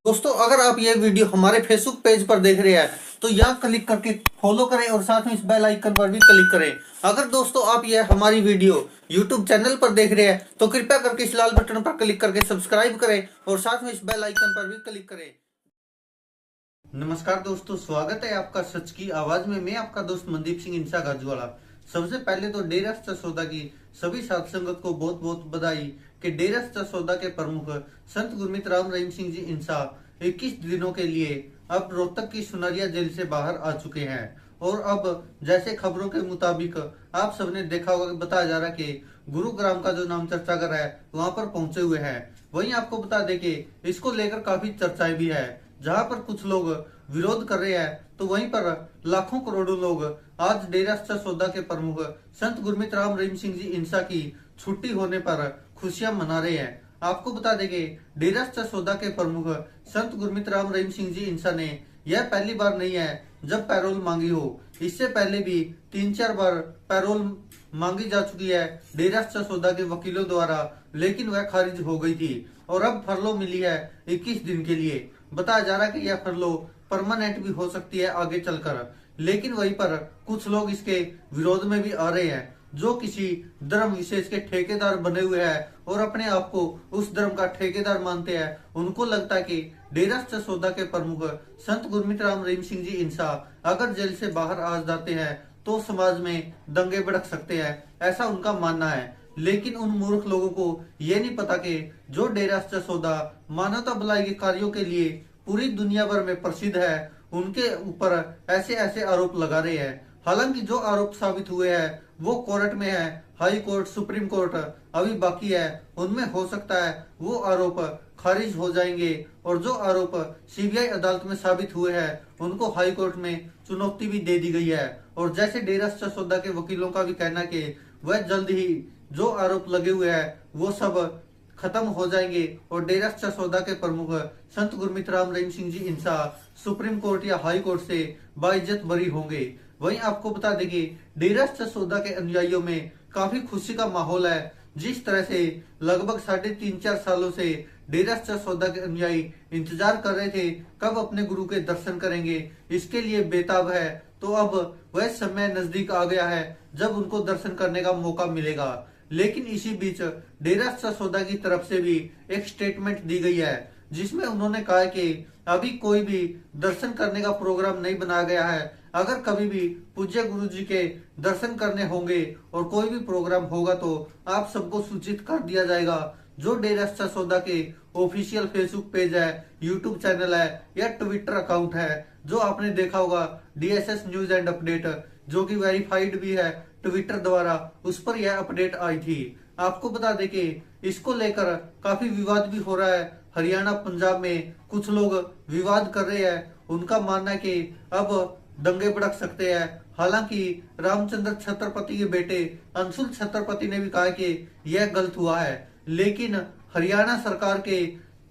दोस्तों, अगर आप ये वीडियो हमारे फेसबुक पेज पर देख रहे हैं तो यहाँ क्लिक करके फॉलो करें और साथ में इस बेल आइकन पर भी क्लिक करें। अगर दोस्तों आप ये हमारी वीडियो यूट्यूब चैनल पर देख रहे हैं तो कृपया करके इस लाल बटन पर क्लिक करके सब्सक्राइब करें और साथ में इस बेल आइकन पर भी क्लिक करें। नमस्कार दोस्तों, स्वागत है आपका सच की आवाज में। मैं आपका दोस्त मनदीप सिंह इंसा गाजूवाला। सबसे पहले तो डेरा सच्चा सौदा की सभी साध संगत को बहुत बहुत बधाई कि डेरा सच्चा सौदा के प्रमुख संत गुरमीत राम रहीम सिंह जी इंसा 21 दिनों के लिए अब रोहतक की सुनरिया जेल से बाहर आ चुके हैं। और अब जैसे खबरों के मुताबिक आप सबने देखा होगा कि बताया जा रहा है कि गुरुग्राम का जो नाम चर्चागर है वहां पर पहुंचे हुए हैं। वहीं आपको बता दें कि इसको लेकर काफी चर्चाएं भी है, जहां पर कुछ लोग विरोध कर रहे हैं तो वहीं पर लाखों करोड़ों लोग आज डेरा सच्चा सौदा के प्रमुख संत गुरमीत राम रहीम सिंह जी इंसा की छुट्टी होने पर खुशियां मना रहे हैं। आपको बता दें कि डेरा सच्चा सौदा के प्रमुख संत गुरमीत राम रहीम सिंह जी इंसा ने यह पहली बार नहीं है जब पैरोल मांगी हो। इससे पहले भी 3-4 बार पैरोल मांगी जा चुकी है डेरा सच्चा सौदा के वकीलों द्वारा, लेकिन वह खारिज हो गई थी और अब फरलो मिली है 21 दिन के लिए। बताया जा रहा है कि यह फरलो परमानेंट भी हो सकती है आगे चलकर, लेकिन वहीं पर कुछ लोग इसके विरोध में भी आ रहे हैं जो किसी धर्म विशेष के ठेकेदार बने हुए हैं और अपने आप को उस धर्म का ठेकेदार मानते हैं। उनको लगता है कि डेरा सच्चा सौदा के प्रमुख संत गुरमीत राम रहीम सिंह जी इंसा अगर जेल से बाहर आ जाते हैं तो समाज में दंगे भड़क सकते हैं, ऐसा उनका मानना है। लेकिन उन मूर्ख लोगों को ये नहीं पता कि जो डेरा सच्चा सौदा मानवता भलाई के कार्यों के लिए पूरी दुनिया भर में प्रसिद्ध है, उनके ऊपर ऐसे ऐसे आरोप लगा रहे हैं। हालांकि जो आरोप साबित हुए हैं वो कोर्ट में है, हाई कोर्ट, सुप्रीम कोर्ट अभी बाकी है। उनमें हो सकता है वो आरोप खारिज हो जाएंगे और जो आरोप सीबीआई अदालत में साबित हुए हैं उनको हाई कोर्ट में चुनौती भी दे दी गई है। और जैसे डेरा सच्चा सौदा के वकीलों का भी कहना कि वह जल्द ही जो आरोप लगे हुए हैं वो सब खत्म हो जाएंगे और डेरा सच्चा सौदा के प्रमुख संत गुरमीत राम रहीम सिंह जी इंसा सुप्रीम कोर्ट या हाई कोर्ट से बाइज्जत बरी होंगे। वहीं आपको बता दें कि डेरा सच्चा सौदा के अनुयायियों में काफी खुशी का माहौल है। जिस तरह से लगभग 3.5-4 सालों से डेरा सच्चा सौदा के अनुयायी इंतजार कर रहे थे कब अपने गुरु के दर्शन करेंगे, इसके लिए बेताब है। तो अब वह समय नजदीक आ गया है जब उनको दर्शन करने का मौका मिलेगा। लेकिन इसी बीच डेरा सच्चा सौदा की तरफ से भी एक स्टेटमेंट दी गई है जिसमें उन्होंने कहा कि अभी कोई भी दर्शन करने का प्रोग्राम नहीं बनाया गया है। अगर कभी भी पूज्य गुरु जी के दर्शन करने होंगे और कोई भी प्रोग्राम होगा तो आप सबको सूचित कर दिया जाएगा। जो डेरा सच्चा सौदा के ऑफिशियल फेसबुक पेज है, यूट्यूब चैनल है या ट्विटर अकाउंट है, जो आपने देखा होगा DSS न्यूज एंड अपडेट, जो कि वेरीफाइड भी है ट्विटर द्वारा, उस पर यह अपडेट आई थी। आपको बता दें कि इसको लेकर काफी विवाद भी हो रहा है। हरियाणा, पंजाब में कुछ लोग विवाद कर रहे हैं। उनका मानना है कि अब दंगे भड़क सकते हैं। हालांकि रामचंद्र छत्रपति के बेटे अंशुल छत्रपति ने भी कहा कि यह गलत हुआ है, लेकिन हरियाणा सरकार के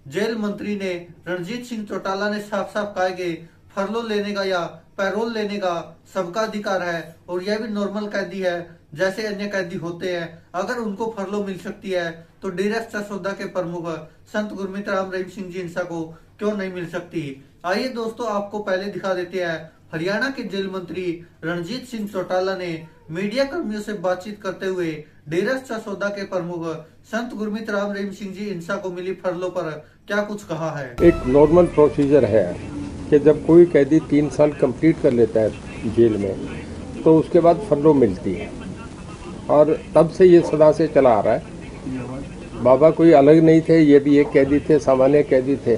जेल मंत्री ने रणजीत सिंह चौटाला ने साफ साफ कहा कि फरलो लेने का या पैरोल लेने का सबका अधिकार है और यह भी नॉर्मल कैदी है जैसे अन्य कैदी होते हैं। अगर उनको फरलो मिल सकती है तो डेरा सच्चा सौदा के प्रमुख संत गुरमीत राम रहीम सिंह जी इंसा को क्यों नहीं मिल सकती। आइए दोस्तों, आपको पहले दिखा देते हैं हरियाणा के जेल मंत्री रणजीत सिंह चौटाला ने मीडिया कर्मियों से बातचीत करते हुए डेरा सच्चा सौदा के प्रमुख संत गुरमीत राम रहीम सिंह जी इंसा को मिली फरलो पर क्या कुछ कहा है। एक नॉर्मल प्रोसीजर है कि जब कोई कैदी 3 साल कंप्लीट कर लेता है जेल में तो उसके बाद फरलो मिलती है और तब से ये सदा से चला आ रहा है। बाबा कोई अलग नहीं थे, ये भी एक कैदी थे, सामान्य कैदी थे।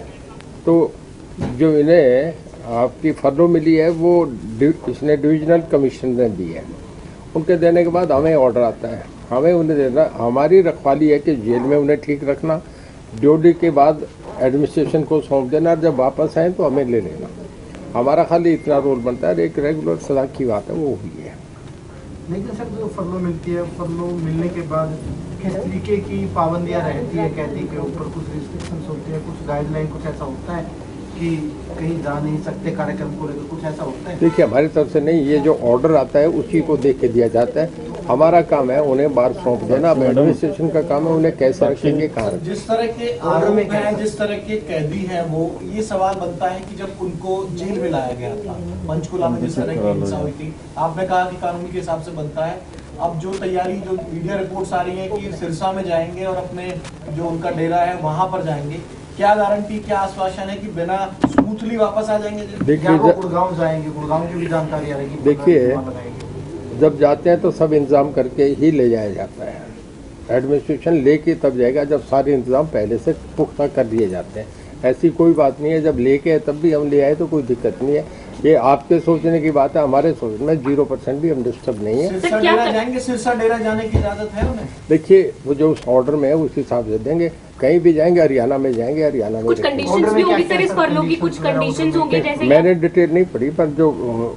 तो जो इन्हें आपकी फरलो मिली है वो इसने डिविजनल कमीशन ने दी है। उनके देने के बाद हमें ऑर्डर आता है, हमें उन्हें देना। हमारी रखवाली है कि जेल में उन्हें ठीक रखना, ड्यूटी के बाद एडमिनिस्ट्रेशन को सौंप देना, जब वापस आए तो हमें ले लेना। हमारा खाली इतना रोल बनता है। एक रेगुलर सदा की बात है वो हुई है। लेकिन सर जो फरलो मिलती है, फरलो मिलने के बाद किस तरीके की पाबंदियां रहती है कैदी के ऊपर? कुछ रिस्ट्रिक्शंस होती है, कुछ गाइडलाइन, कुछ ऐसा होता है कि कहीं जा नहीं सकते कार्यक्रम को लेकर, कुछ ऐसा होता है? देखिए, हमारी तरफ से नहीं, ये जो ऑर्डर आता है उसी को देख के दिया जाता है। हमारा काम है उन्हें बार सौंप देना। अब एडमिनिस्ट्रेशन का काम है उन्हें कैसे रखेंगे, कहाँ रखेंगे। जिस तरह के आरोप हैं, जिस तरह के कैदी हैं, वो ये सवाल बनता है कि जब उनको जेल में लाया गया था, पंचकुला में जिस तरह की हिंसा हुई थी, आपने कहा कि कानून के हिसाब से बनता है। अब जो तैयारी, जो मीडिया रिपोर्ट्स आ रही है कि सिरसा में जाएंगे और अपने जो उनका डेरा है वहां पर जाएंगे, क्या गारंटी, क्या आश्वासन है कि बिना स्मूथली वापस आ जाएंगे? देखिए, गुड़गांव जाएंगे, गुड़गांव की भी जानकारी आ रही है। देखिए, जब जाते हैं तो सब इंतजाम करके ही ले जाया जाता है। एडमिनिस्ट्रेशन लेके तब जाएगा जब सारे इंतजाम पहले से पुख्ता कर दिए जाते हैं। ऐसी कोई बात नहीं है, जब लेके तब भी हम ले आए तो कोई दिक्कत नहीं है। ये आपके सोचने की बात है, हमारे सोचने में 0% भी हम डिस्टर्ब नहीं है। सिरसा डेरा जाएंगे, सिरसा डेरा जाने की इजाजत है उन्हें? देखिए, वो जो उस ऑर्डर में है उस हिसाब से देंगे। कहीं भी जाएंगे, हरियाणा में जाएंगे, हरियाणा में कुछ कंडीशंस भी होगी सर, इस फरलो की कुछ कंडीशंस होंगे जैसे मैंने डिटेल नहीं पढ़ी, पर जो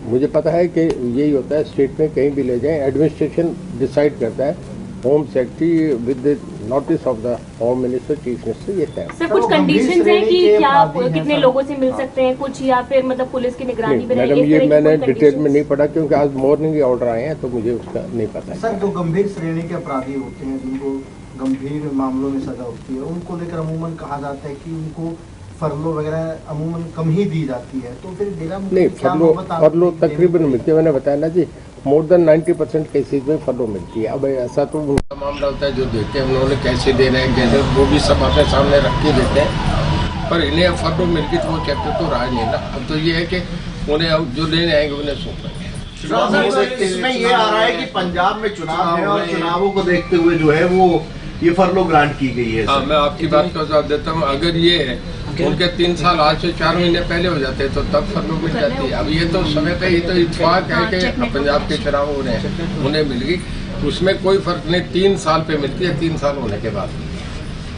मुझे पता है कि यही होता है, स्टेट में कहीं भी ले जाएं, एडमिनिस्ट्रेशन डिसाइड करता है, home secretary with notice of the home minister, chief minister, ये तय। सर कुछ कंडीशंस हैं कि क्या कितने लोगों से मिल सकते हैं कुछ, या फिर मतलब पुलिस की निगरानी में मैडम, ये मैंने डिटेल में नहीं पढ़ा क्योंकि आज मॉर्निंग ऑर्डर आए हैं तो मुझे उसका नहीं पता। सर, जो गंभीर श्रेणी के अपराधी होते हैं, जिनको गंभीर मामलों में सजा होती है, उनको लेकर अमूमन कहा जाता है कि उनको फरलो वगैरह अमूमन कम ही दी जाती है, तो फिर डेरा नहीं, फरलो तकरीबन मिलती है। मैंने बताया ना जी, मोर देन 90% केसेज में फरलो मिलती है। अब ऐसा तो उनका मामला होता है जो देते हैं, उन्होंने कैसे दे रहे हैं, कैसे, वो भी सब अपने सामने रख के देते हैं। पर इन्हें फरलो मिल गई तो वो चैप्टर तो रहा नहीं ना। अब तो ये है कि उन्हें अब जो लेने आएंगे उन्हें सौंपेंगे। इसमें ये आ रहा है कि पंजाब में चुनाव है और चुनावों को देखते हुए जो है वो ये फरलो ग्रांट की गई है। हाँ, मैं आपकी बात का जवाब देता हूँ। अगर ये है उनके 3 साल आज से 4 महीने पहले हो जाते तो तब फरलो मिल जाती है। अब ये तो समय का, ये तो इत्तेफाक है कि पंजाब के चुनाव हो रहे हैं, उन्हें मिल गई, उसमें कोई फर्क नहीं। 3 साल पे मिलती है, 3 साल होने के बाद।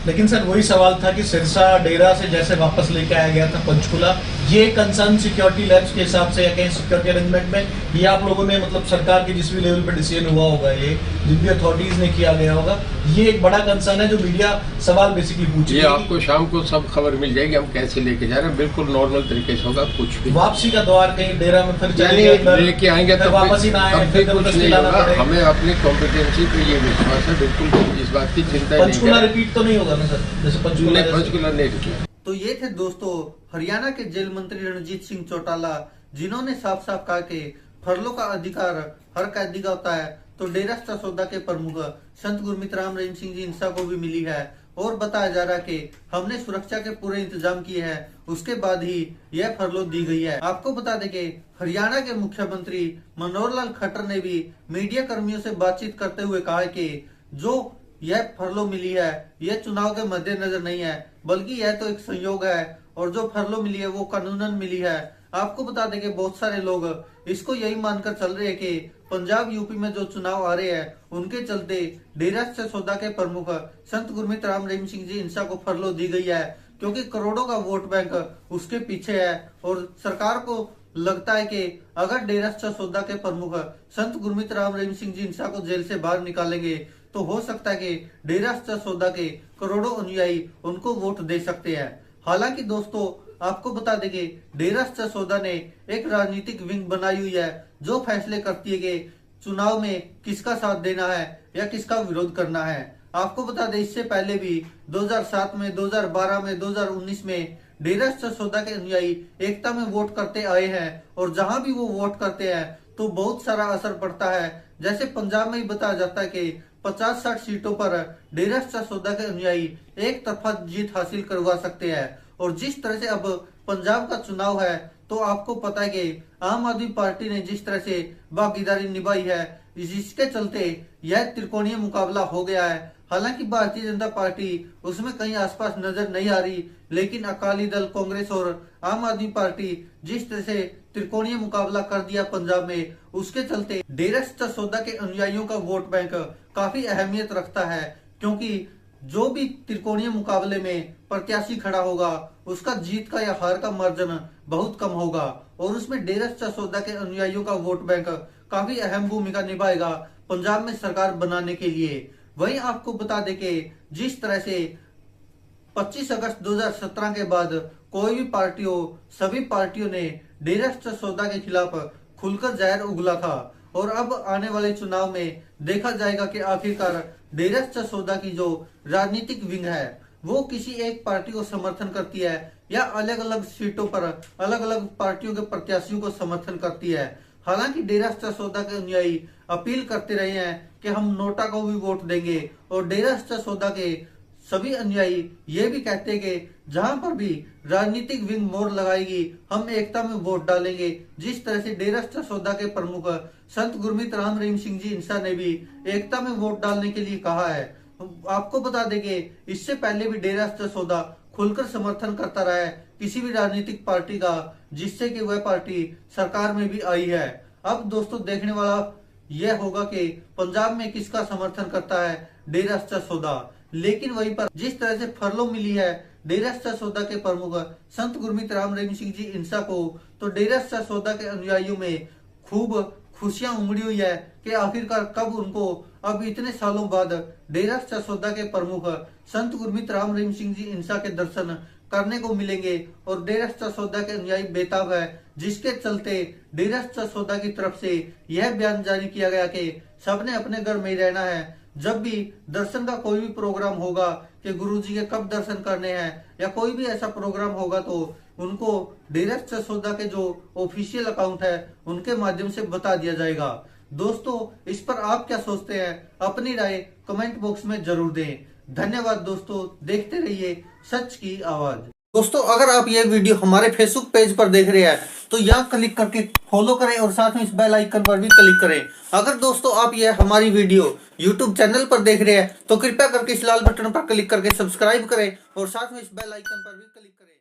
लेकिन सर वही सवाल था कि सिरसा डेरा से जैसे वापस लेके आया गया था पंचकुला, ये कंसर्न सिक्योरिटी लैब्स के हिसाब से या कहीं सिक्योरिटी अरेंजमेंट में, ये आप लोगों ने मतलब सरकार के जिस भी लेवल पे डिसीजन हुआ होगा, ये जिन भी अथॉरिटीज ने किया गया होगा, ये एक बड़ा कंसर्न है जो मीडिया सवाल बेसिकली पूछ रही है। आपको शाम को सब खबर मिल जाएगी हम कैसे लेके जा रहे हैं, बिल्कुल नॉर्मल तरीके से होगा। कुछ भी वापसी का द्वार कहीं डेरा में फिर लेके आएंगे तो वापस ही ना आए, कुछ नहीं होगा। हमें अपनी कॉम्पिटेंसी पे ये विश्वास है, बिल्कुल इस बात की चिंता नहीं। पंचकुला रिपीट तो नहीं होगा ना सर, जैसे पंचकुला नहीं रिपीट। तो ये थे दोस्तों हरियाणा के जेल मंत्री रणजीत सिंह चौटाला, जिन्होंने साफ साफ कहा कि फरलो का अधिकार हर कैदी का होता है। तो डेरा सौदा के प्रमुख संत गुरमीत राम रहीम सिंह जी इंसा को भी मिली है और बताया जा रहा है कि हमने सुरक्षा के पूरे इंतजाम किए हैं, उसके बाद ही यह फरलो दी गई है। आपको बता दें कि हरियाणा के मुख्यमंत्री मनोहर लाल खट्टर ने भी मीडिया कर्मियों से बातचीत करते हुए कहा है कि जो यह फरलो मिली है यह चुनाव के मद्देनजर नहीं है, बल्कि यह तो एक संयोग है, और जो फरलो मिली है वो कानूनन मिली है। आपको बता दें कि बहुत सारे लोग इसको यही मानकर चल रहे हैं कि पंजाब यूपी में जो चुनाव आ रहे हैं उनके चलते डेरा सौदा के प्रमुख संत गुरमीत राम रहीम सिंह जी इंसा को फरलो दी गई है, क्योंकि करोड़ों का वोट बैंक उसके पीछे है। और सरकार को लगता है कि अगर डेरा सौदा के प्रमुख संत गुरमीत राम रहीम सिंह जी इंसा को जेल से बाहर निकालेंगे तो हो सकता है कि डेरा सौदा के करोड़ों अनुयायी उनको वोट दे सकते हैं। हालांकि दोस्तों आपको बता दें कि डेरा सौदा ने एक राजनीतिक विंग बनाई हुई है जो फैसले करती है कि चुनाव में किसका साथ देना है या किसका विरोध करना है। आपको बता दें इससे पहले भी 2007 में, 2012 में, 2019 में डेरा सौदा के अनुयायी एकता में वोट करते आए हैं, और जहां भी वो वोट करते हैं तो बहुत सारा असर पड़ता है। जैसे पंजाब में ही बताया जाता है कि 50-60 सीटों पर डेरा सौदा के अनुयायी एक तरफा जीत हासिल करवा सकते हैं। और जिस तरह से अब पंजाब का चुनाव है तो आपको पता है कि आम आदमी पार्टी ने जिस तरह से भागीदारी निभाई है, जिसके चलते यह त्रिकोणीय मुकाबला हो गया है। हालांकि भारतीय जनता पार्टी उसमें कहीं आसपास नजर नहीं आ रही, लेकिन अकाली दल, कांग्रेस और आम आदमी पार्टी जिस तरह से त्रिकोणीय मुकाबला कर दिया पंजाब में, उसके चलते डेरा सौदा के अनुयायियों का वोट बैंक काफी अहमियत रखता है, क्योंकि जो भी त्रिकोणीय मुकाबले में प्रत्याशी खड़ा होगा उसका जीत का या हार का मार्जिन बहुत कम होगा, और उसमें डेरा सौदा के अनुयायियों का वोट बैंक काफी अहम भूमिका निभाएगा पंजाब में सरकार बनाने के लिए। वहीं आपको बता दें कि जिस तरह से 25 अगस्त 2017 के बाद कोई भी पार्टी हो, सभी पार्टियों ने डेरा सौदा के खिलाफ खुलकर जहर उगला था, और अब आने वाले चुनाव में देखा जाएगा कि आखिरकार डेरा सच्चा सौदा की जो राजनीतिक विंग है वो किसी एक पार्टी को समर्थन करती है या अलग अलग सीटों पर अलग अलग पार्टियों के प्रत्याशियों को समर्थन करती है। हालांकि डेरा सच्चा सौदा के अनुयायी अपील करते रहे हैं कि हम नोटा को भी वोट देंगे, और डेरा सच्चा सौदा के सभी अनुयायी ये भी कहते हैं कि जहां पर भी राजनीतिक विंग मोड़ लगाएगी हम एकता में वोट डालेंगे। जिस तरह से डेरा सच्चा सौदा के प्रमुख संत गुरमीत राम रहीम सिंह जी इंसा ने भी एकता में वोट डालने के लिए कहा है। आपको बता दें कि इससे पहले भी डेरा सच्चा सौदा खुलकर समर्थन करता रहा है किसी भी राजनीतिक पार्टी का, जिससे कि वह पार्टी सरकार में भी आई है। अब दोस्तों देखने वाला यह होगा कि पंजाब में किसका समर्थन करता है डेरा सच्चा सौदा। लेकिन वहीं पर जिस तरह से फरलो मिली है डेरा सच्चा सौदा के प्रमुख संत गुरमीत राम रहीम सिंह जी इंसा को, तो डेरा सच्चा सौदा के अनुयायियों में खूब खुशियां उमड़ी हुई है कि आखिरकार कब उनको अब इतने सालों बाद डेरा सच्चा सौदा के प्रमुख संत गुरमीत राम रहीम सिंह जी इंसा के दर्शन करने को मिलेंगे। और डेरा सच्चा सौदा के अनुयायी बेताब है, जिसके चलते डेरा सच्चा सौदा की तरफ से यह बयान जारी किया गया कि सबने अपने घर में ही रहना है। जब भी दर्शन का कोई भी प्रोग्राम होगा कि गुरुजी के कब दर्शन करने हैं या कोई भी ऐसा प्रोग्राम होगा तो उनको डेरा सच्चा सौदा के जो ऑफिशियल अकाउंट है उनके माध्यम से बता दिया जाएगा। दोस्तों इस पर आप क्या सोचते हैं, अपनी राय कमेंट बॉक्स में जरूर दें। धन्यवाद दोस्तों, देखते रहिए सच की आवाज। दोस्तों अगर आप ये वीडियो हमारे फेसबुक पेज पर देख रहे हैं तो यहाँ क्लिक करके फॉलो करें और साथ में इस बेल आइकन पर भी क्लिक करें। अगर दोस्तों आप ये हमारी वीडियो यूट्यूब चैनल पर देख रहे हैं तो कृपया करके इस लाल बटन पर क्लिक करके सब्सक्राइब करें और साथ में इस बेल आइकन पर भी क्लिक करें।